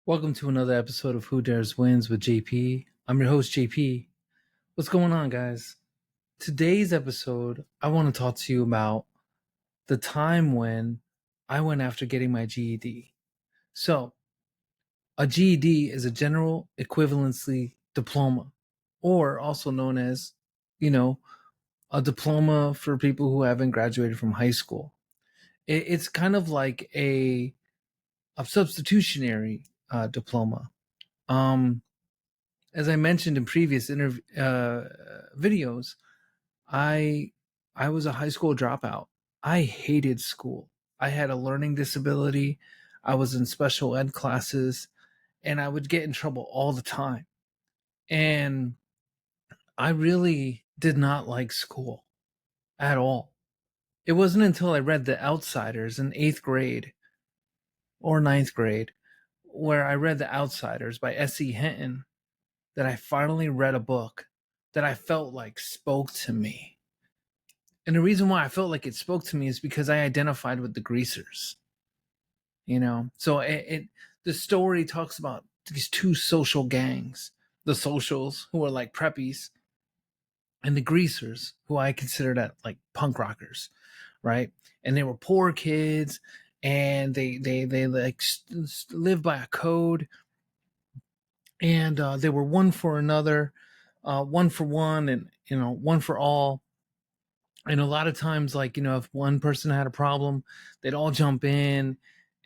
Welcome to another episode of Who Dares Wins with JP. I'm your host, JP. What's going on, guys? Today's episode, I want to talk to you about the time when I went after getting my GED. So, a GED is a general equivalency diploma, or also known as, a diploma for people who haven't graduated from high school. It's kind of like a substitutionary diploma. Um, as I mentioned in previous videos, I I was a high school dropout. I hated school. I had a learning disability. I was in special ed classes, and I would get in trouble all the time. And I really did not like school at all. It wasn't until I read The Outsiders in 8th grade or ninth grade, where I read The Outsiders by S.E. Hinton, that I finally read a book that I felt like spoke to me. And the reason why I felt like it spoke to me is because I identified with the greasers. So the story talks about these two social gangs, the socials who are like preppies, and the greasers who I consider that like punk rockers, right? And they were poor kids, and they like live by a code, and they were one for another, one for one, and one for all. And a lot of times, like, if one person had a problem, they'd all jump in.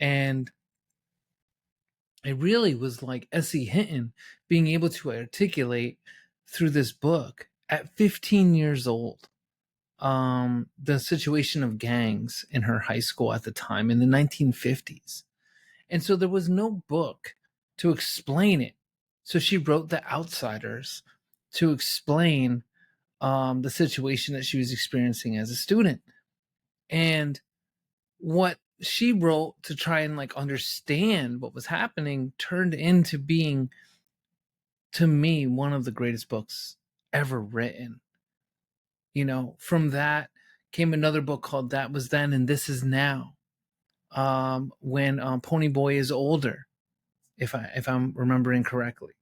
And it really was like S.E. Hinton being able to articulate through this book at 15 years old, the situation of gangs in her high school at the time in the 1950s. And so there was no book to explain it. So she wrote The Outsiders to explain the situation that she was experiencing as a student. And what she wrote to try and like understand what was happening turned into being, to me, one of the greatest books ever written. From that came another book called That Was Then and This Is Now. When Pony Boy is older, if I'm remembering correctly.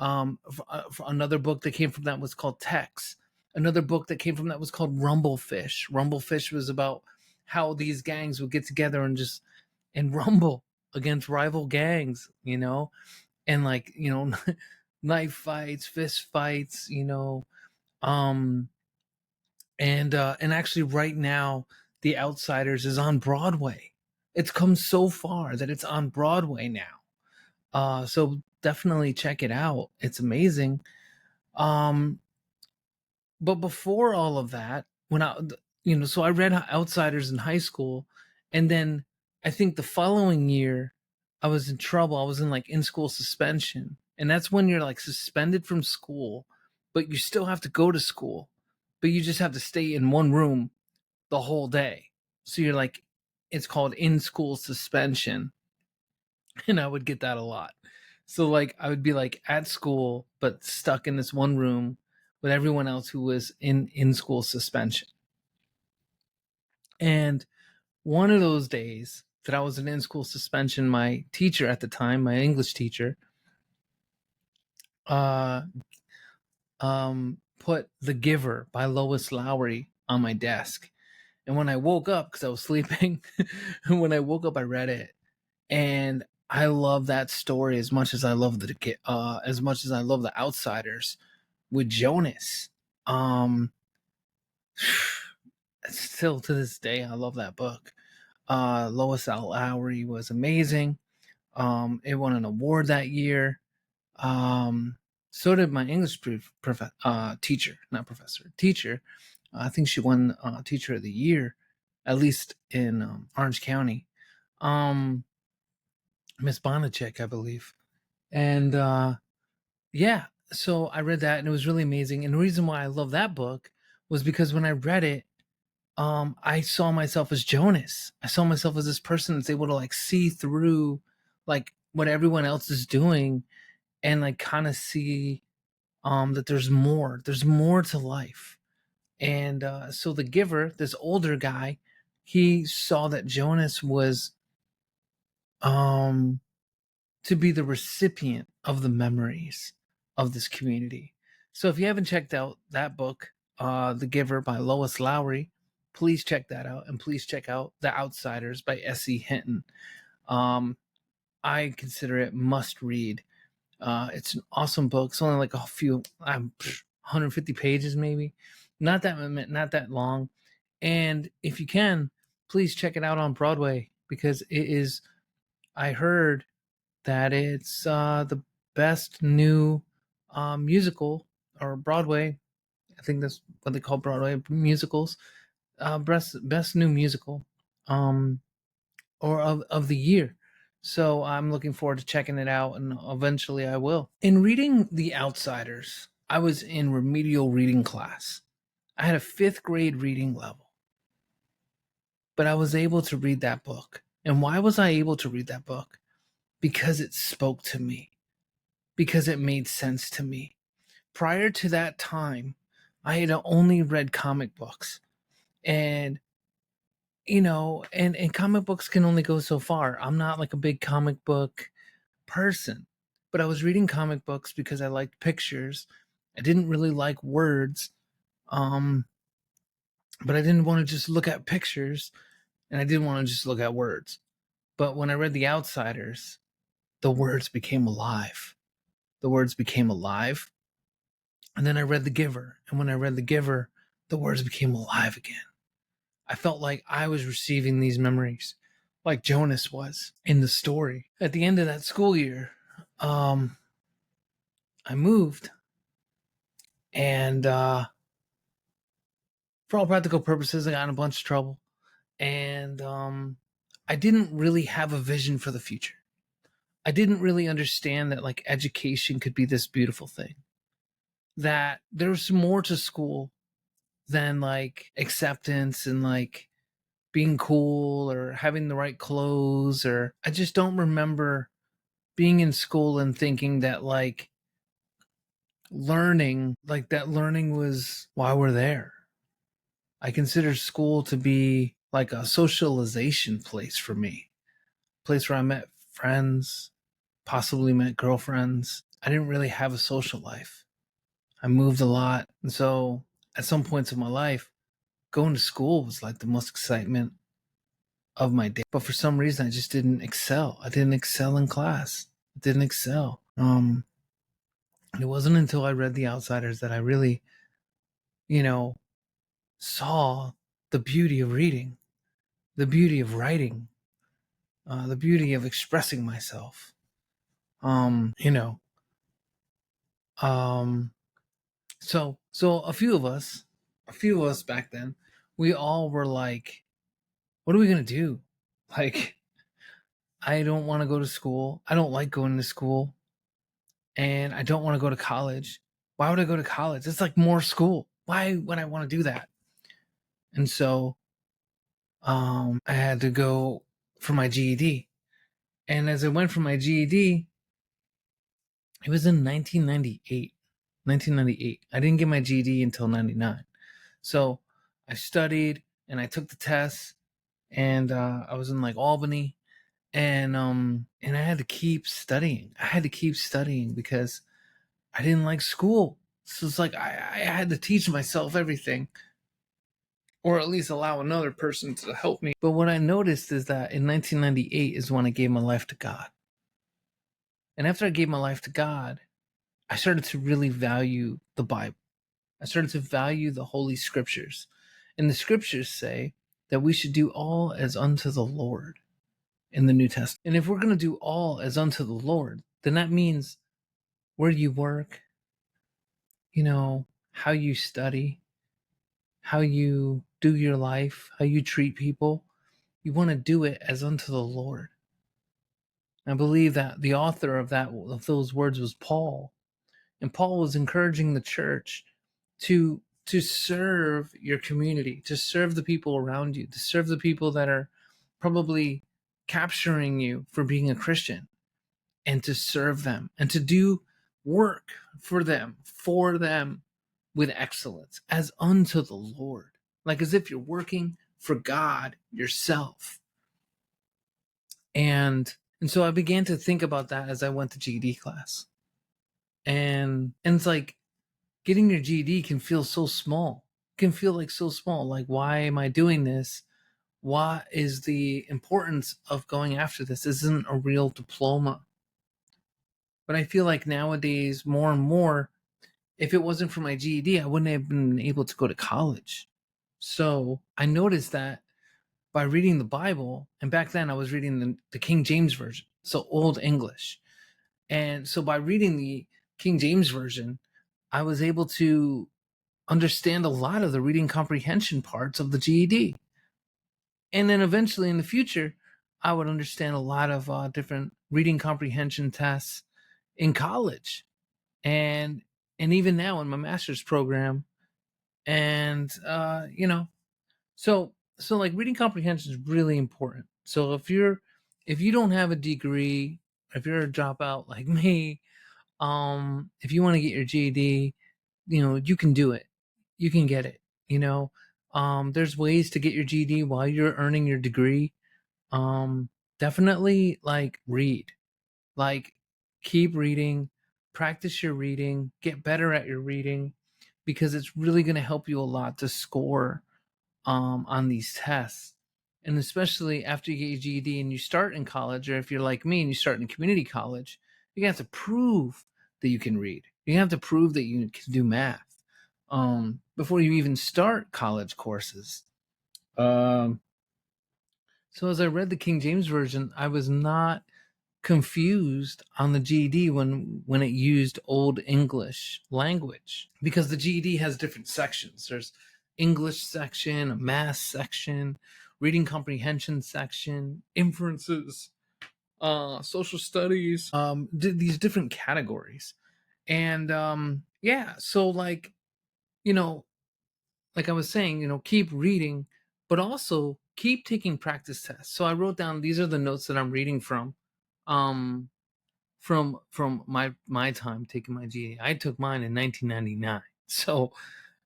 Another book that came from that was called Tex. Another book that came from that was called Rumblefish. Rumblefish was about how these gangs would get together and rumble against rival gangs, and like, knife fights, fist fights, um, and actually right now, The Outsiders is on Broadway. It's come so far that it's on Broadway now. So definitely check it out. It's amazing. Um, but before all of that, so I read Outsiders in high school, and then I think the following year, I was in trouble. I was in like in school suspension, and that's when you're like suspended from school, but you still have to go to school, but you just have to stay in one room the whole day. So you're like, it's called in school suspension. And I would get that a lot. So like I would be like at school but stuck in this one room with everyone else who was in school suspension. And one of those days that I was in school suspension, my teacher at the time, my English teacher, uh put The Giver by Lois Lowry on my desk. And when I woke up, because I was sleeping, when I woke up, I read it, and I love that story as much as I love The Outsiders with Jonas. Um, Still to this day, I love that book. Lois Lowry was amazing. It won an award that year. Um, so did my English teacher, not professor, teacher. I think she won Teacher of the Year, at least in Orange County. Miss Bonacek, I believe. And yeah, so I read that and it was really amazing. And the reason why I love that book was because when I read it, I saw myself as Jonas. I saw myself as this person that's able to like see through like what everyone else is doing, and like kind of see that there's more to life. And so the giver, this older guy, he saw that Jonas was um to be the recipient of the memories of this community. So if you haven't checked out that book, The Giver by Lois Lowry, please check that out. And please check out The Outsiders by S.E. Hinton. I consider it must read. It's an awesome book. It's only like a few, 150 pages maybe, not that long. And if you can, please check it out on Broadway, because it is. I heard that it's the best new musical, or Broadway. I think that's what they call Broadway musicals. Best new musical, or of the year. So I'm looking forward to checking it out, and eventually I will. In reading The Outsiders, I was in remedial reading class. I had a 5th grade reading level, but I was able to read that book. And why was I able to read that book? Because it spoke to me, because it made sense to me. Prior to that time, I had only read comic books. And and comic books can only go so far. I'm not like a big comic book person, but I was reading comic books because I liked pictures. I didn't really like words. But I didn't want to just look at pictures, and I didn't want to just look at words. But when I read The Outsiders, the words became alive. The words became alive. And then I read The Giver. And when I read The Giver, the words became alive again. I felt like I was receiving these memories, like Jonas was in the story. At the end of that school year, I moved, and for all practical purposes, I got in a bunch of trouble, and I didn't really have a vision for the future. I didn't really understand that like education could be this beautiful thing, that there's more to school than like acceptance and like being cool or having the right clothes. Or I just don't remember being in school and thinking that like learning was why we're there. I consider school to be like a socialization place for me, a place where I met friends, possibly met girlfriends. I didn't really have a social life. I moved a lot. And so at some points of my life, going to school was like the most excitement of my day. But for some reason, I just didn't excel. I didn't excel in class. I didn't excel. It wasn't until I read The Outsiders that I really, saw the beauty of reading, the beauty of writing, the beauty of expressing myself. Um, you know, um, so a few of us back then, we all were like, what are we gonna do? Like, I don't want to go to school. I don't like going to school, and I don't want to go to college. Why would I go to college? It's like more school. Why would I want to do that? And so, I had to go for my GED. And as I went for my GED, it was in 1998. 1998. I didn't get my GED until 99. So I studied and I took the tests, and I was in like Albany, and I had to keep studying. I had to keep studying because I didn't like school. So it's like I had to teach myself everything, or at least allow another person to help me. But what I noticed is that in 1998 is when I gave my life to God. And after I gave my life to God, I started to really value the Bible. I started to value the Holy Scriptures. And the Scriptures say that we should do all as unto the Lord in the New Testament. And if we're going to do all as unto the Lord, then that means where you work, how you study, how you do your life, how you treat people. You want to do it as unto the Lord. I believe that the author of those words was Paul. And Paul was encouraging the church to serve your community, to serve the people around you, to serve the people that are probably capturing you for being a Christian, and to serve them and to do work for them with excellence as unto the Lord, like as if you're working for God yourself. And And so I began to think about that as I went to GED class. And it's like getting your GED can feel so small. It can feel like so small. Like, why am I doing this? What is the importance of going after this? This isn't a real diploma. But I feel like nowadays, more and more, if it wasn't for my GED, I wouldn't have been able to go to college. So I noticed that by reading the Bible, and back then I was reading the King James Version, so Old English. And so by reading the King James Version, I was able to understand a lot of the reading comprehension parts of the GED. And then eventually in the future, I would understand a lot of different reading comprehension tests in college, and even now in my master's program. And so like reading comprehension is really important. So if you don't have a degree, if you're a dropout like me, if you want to get your GED, you can do it. You can get it. There's ways to get your GED while you're earning your degree. Definitely like read. Like, keep reading, practice your reading, get better at your reading, because it's really going to help you a lot to score on these tests. And especially after you get your GED and you start in college, or if you're like me and you start in community college, you have to prove that you can read. You have to prove that you can do math before you even start college courses. So as I read the King James Version, I was not confused on the GED when it used Old English language, because the GED has different sections. There's English section, a math section, reading comprehension section, inferences, social studies, these different categories. And yeah, so like, you know, like I was saying, keep reading, but also keep taking practice tests. So I wrote down, these are the notes that I'm reading um from my time taking my GED. I took mine in 1999, so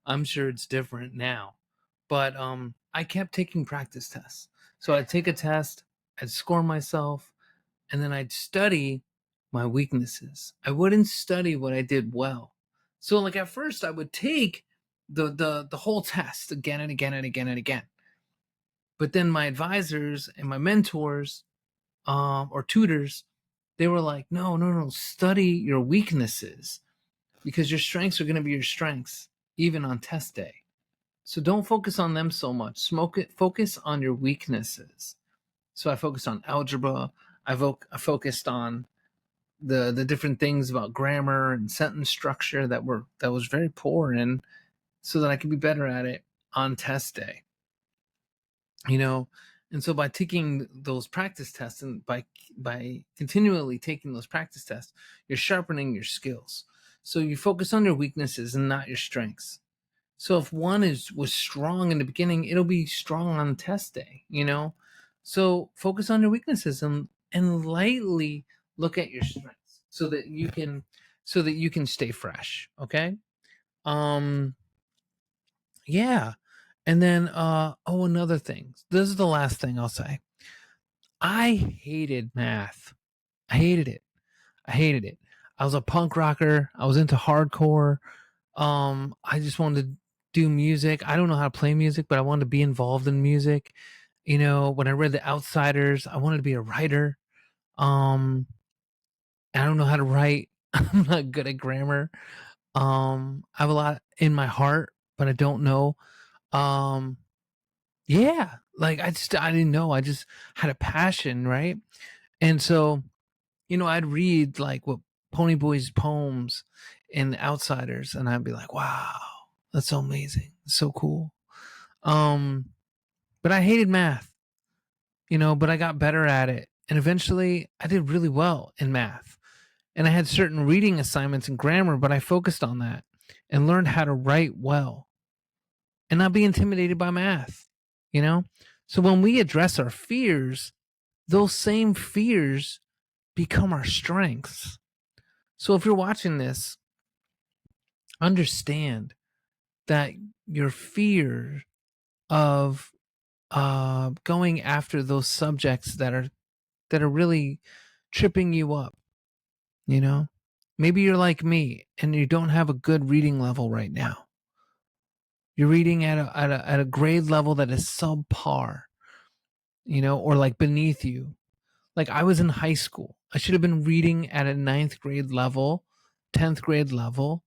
I'm sure it's different now. But I kept taking practice tests. So I'd take a test, I'd score myself, and then I'd study my weaknesses. I wouldn't study what I did well. So like at first I would take the whole test again and again and again and again. But then my advisors and my mentors, or tutors, they were like, no, study your weaknesses, because your strengths are going to be your strengths even on test day. So don't focus on them so much. Focus on your weaknesses. So I focused on algebra. I focused on the different things about grammar and sentence structure that was very poor in, so that I could be better at it on test day. And so by taking those practice tests, and by continually taking those practice tests, you're sharpening your skills. So you focus on your weaknesses and not your strengths. So if one was strong in the beginning, it'll be strong on test day. So focus on your weaknesses, and lightly look at your strengths, so that you can stay fresh. Okay. um yeah. And then another thing, this is the last thing I'll say. I hated math. I hated it. I was a punk rocker. I was into hardcore. I just wanted to do music. I don't know how to play music, but I wanted to be involved in music. When I read The Outsiders, I wanted to be a writer. um I don't know how to write. I'm not good at grammar. I have a lot in my heart, but I don't know. um yeah, like I didn't know. I just had a passion, right? And so, I'd read like what Ponyboy's poems in The Outsiders, and I'd be like, wow, that's so amazing. It's so cool. Um, but I hated math, but I got better at it. And eventually I did really well in math. And I had certain reading assignments and grammar, but I focused on that and learned how to write well and not be intimidated by math, you know? So when we address our fears, those same fears become our strengths. So if you're watching this, understand that your fear of going after those subjects that are really tripping you up, you know? Maybe you're like me and you don't have a good reading level right now. You're reading at a grade level that is subpar, or like beneath you. Like I was in high school. I should have been reading at a 9th grade level, 10th grade level,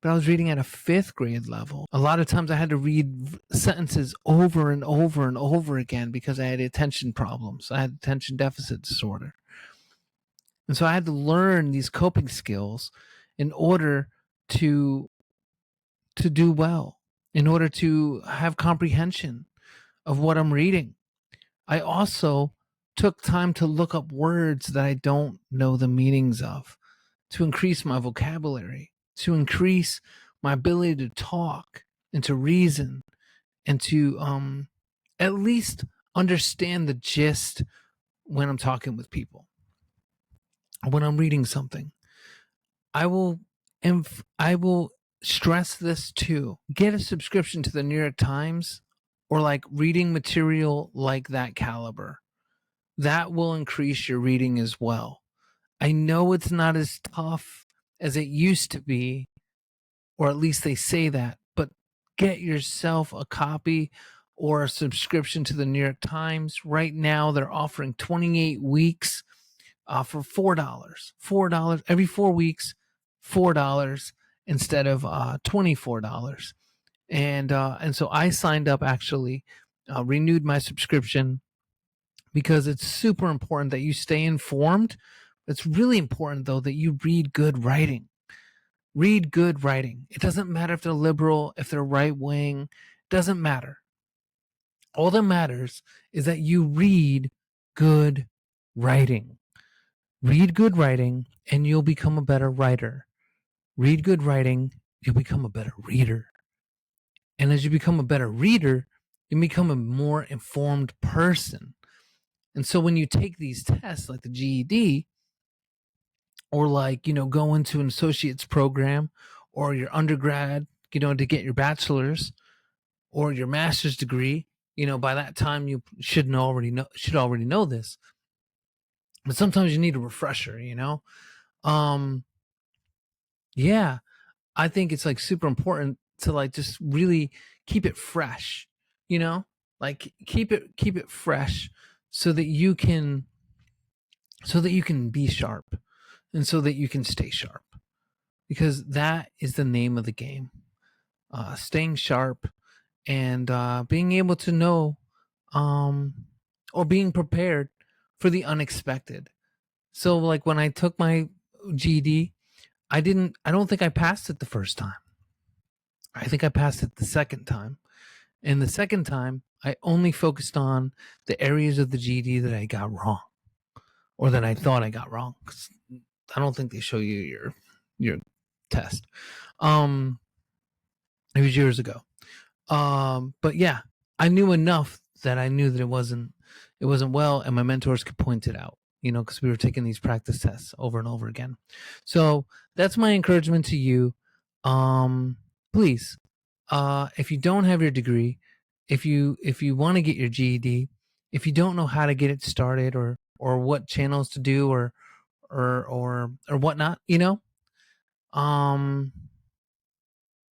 but I was reading at a 5th grade level. A lot of times I had to read sentences over and over and over again because I had attention problems. I had attention deficit disorder. And so I had to learn these coping skills in order to do well, in order to have comprehension of what I'm reading. I also took time to look up words that I don't know the meanings of, to increase my vocabulary, to increase my ability to talk and to reason and to at least understand the gist when I'm talking with people, when I'm reading something. I will stress this too. Get a subscription to the New York Times or like reading material like that caliber. That will increase your reading as well. I know it's not as tough as it used to be, or at least they say that, but get yourself a copy or a subscription to the New York Times. Right now, they're offering 28 weeks for $4. $4 every 4 weeks, $4 instead of $24. And so I signed up, actually, renewed my subscription because it's super important that you stay informed. It's really important, though, that you read good writing. Read good writing. It doesn't matter if they're liberal, if they're right wing, doesn't matter. All that matters is that you read good writing. Read good writing and you'll become a better writer. Read good writing, you'll become a better reader. And as you become a better reader, you become a more informed person. And so when you take these tests like the GED, or like, go into an associate's program or your undergrad, to get your bachelor's or your master's degree, by that time you should already know this. But sometimes you need a refresher, yeah, I think it's like super important to like just really keep it fresh, like keep it fresh so that you can be sharp and so that you can stay sharp, because that is the name of the game. Staying sharp and being able to know or being prepared for the unexpected. So like when I took my GED, I don't think I passed it the first time. I think I passed it the second time. And the second time, I only focused on the areas of the GED that I got wrong, or that I thought I got wrong. 'Cause I don't think they show you your test. It was years ago. But yeah, I knew enough that I knew that it wasn't well, and my mentors could point it out, because we were taking these practice tests over and over again. So that's my encouragement to you. Please, if you don't have your degree, if you want to get your GED, if you don't know how to get it started, or what channels to do, or whatnot, um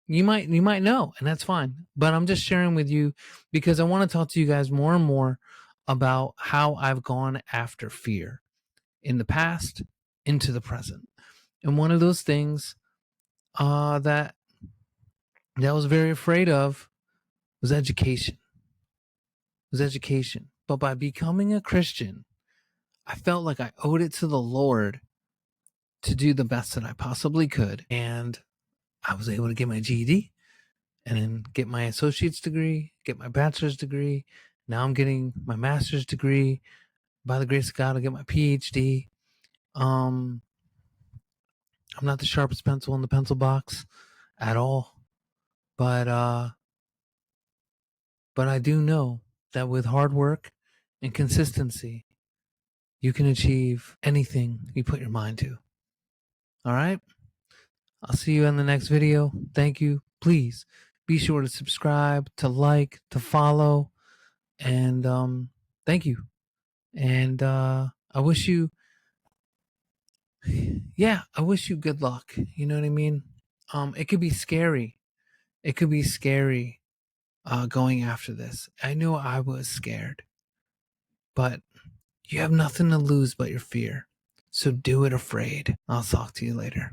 you might know, and that's fine. But I'm just sharing with you because I want to talk to you guys more and more about how I've gone after fear in the past into the present. And one of those things that I was very afraid of was education. But by becoming a Christian, I felt like I owed it to the Lord to do the best that I possibly could. And I was able to get my GED and then get my associate's degree, get my bachelor's degree. Now I'm getting my master's degree. By the grace of God, I'll get my PhD. I'm not the sharpest pencil in the pencil box at all. But I do know that with hard work and consistency, you can achieve anything you put your mind to. All right? I'll see you in the next video. Thank you. Please be sure to subscribe, to like, to follow. And thank you. And I wish you yeah, I wish you good luck. You know what I mean? It could be scary. It could be scary going after this. I know I was scared, but you have nothing to lose but your fear. So do it afraid. I'll talk to you later.